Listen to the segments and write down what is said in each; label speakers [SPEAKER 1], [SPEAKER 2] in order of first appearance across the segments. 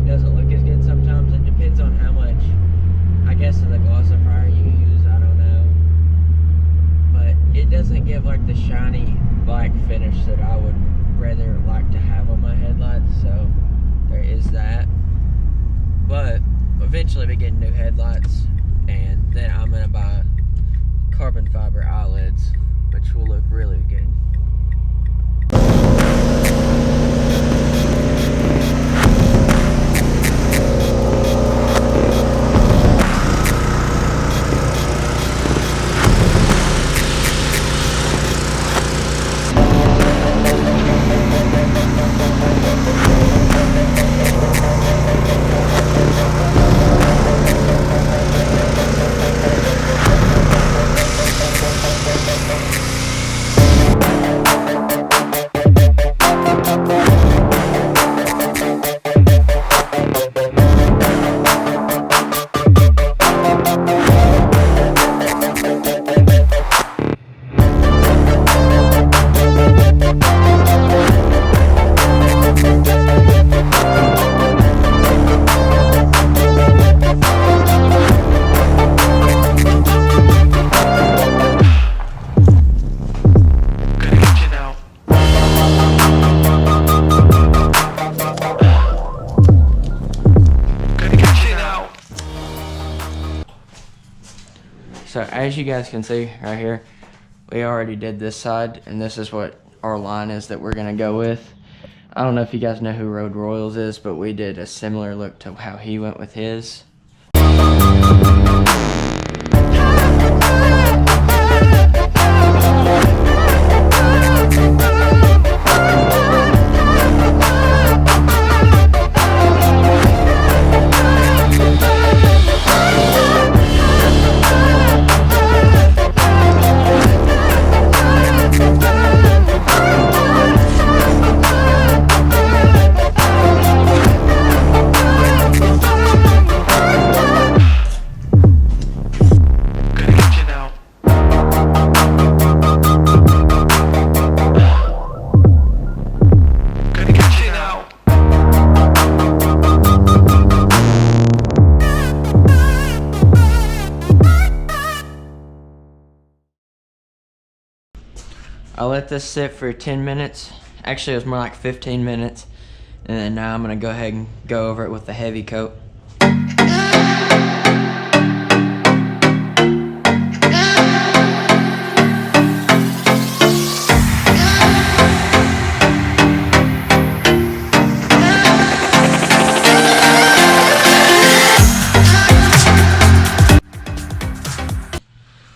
[SPEAKER 1] doesn't look as good sometimes. It depends on how much, I guess, of the glossifier you use. I don't know, but it doesn't give like the shiny black finish that I would rather like to have on my headlights. So there is that. But eventually we get new headlights, and then I'm gonna buy carbon fiber eyelids, which will look really good. So as you guys can see right here, we already did this side, and this is what our line is that we're gonna go with. I don't know if you guys know who Road Royals is, but we did a similar look to how he went with his. I let this sit for 10 minutes. Actually, it was more like 15 minutes. And then now I'm gonna go ahead and go over it with the heavy coat.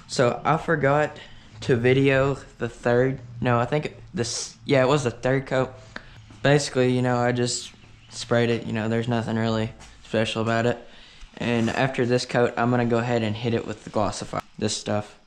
[SPEAKER 1] So I forgot to video the third, no, I think this, yeah, it was the third coat. Basically, you know, I just sprayed it, you know, there's nothing really special about it. And after this coat, I'm gonna go ahead and hit it with the glossifier, this stuff.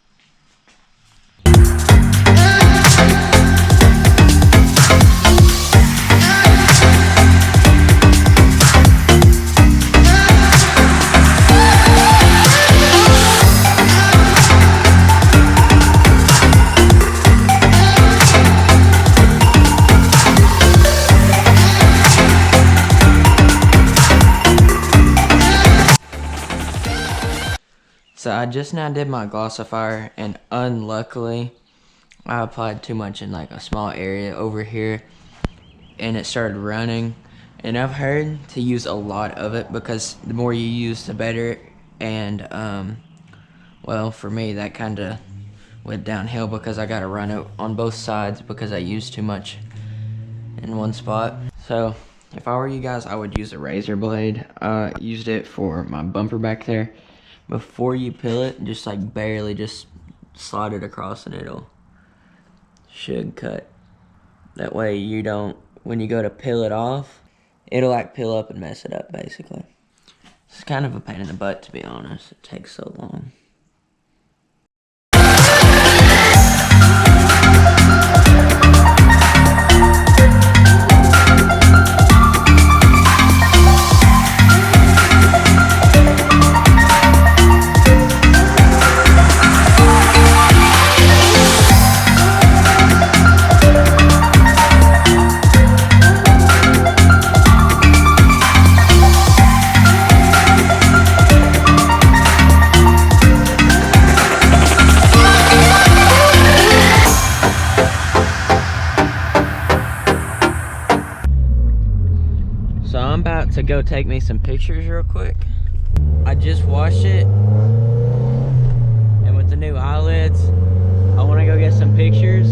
[SPEAKER 1] So I just now did my glossifier, and unluckily I applied too much in like a small area over here, and it started running. And I've heard to use a lot of it because the more you use the better. And well, for me that kind of went downhill because I got to run it on both sides because I used too much in one spot. So if I were you guys, I would use a razor blade. I used it for my bumper back there. Before you peel it, just like barely just slide it across and it'll should cut. That way you don't, when you go to peel it off, it'll like peel up and mess it up basically. It's kind of a pain in the butt, to be honest. It takes so long. about to go take me some pictures real quick. I just washed it, and with the new eyelids, I want to go get some pictures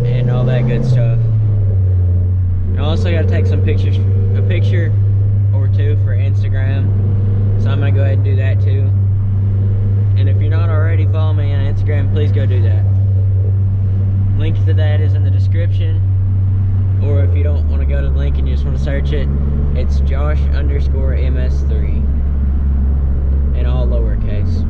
[SPEAKER 1] and all that good stuff. And I also got to take some pictures, a picture or two for Instagram, so I'm going to go ahead and do that too. And if you're not already following me on Instagram, please go do that. Link to that is in the description, or if you don't want to go to the link and you just want to search it, it's Josh_MS3 in all lowercase.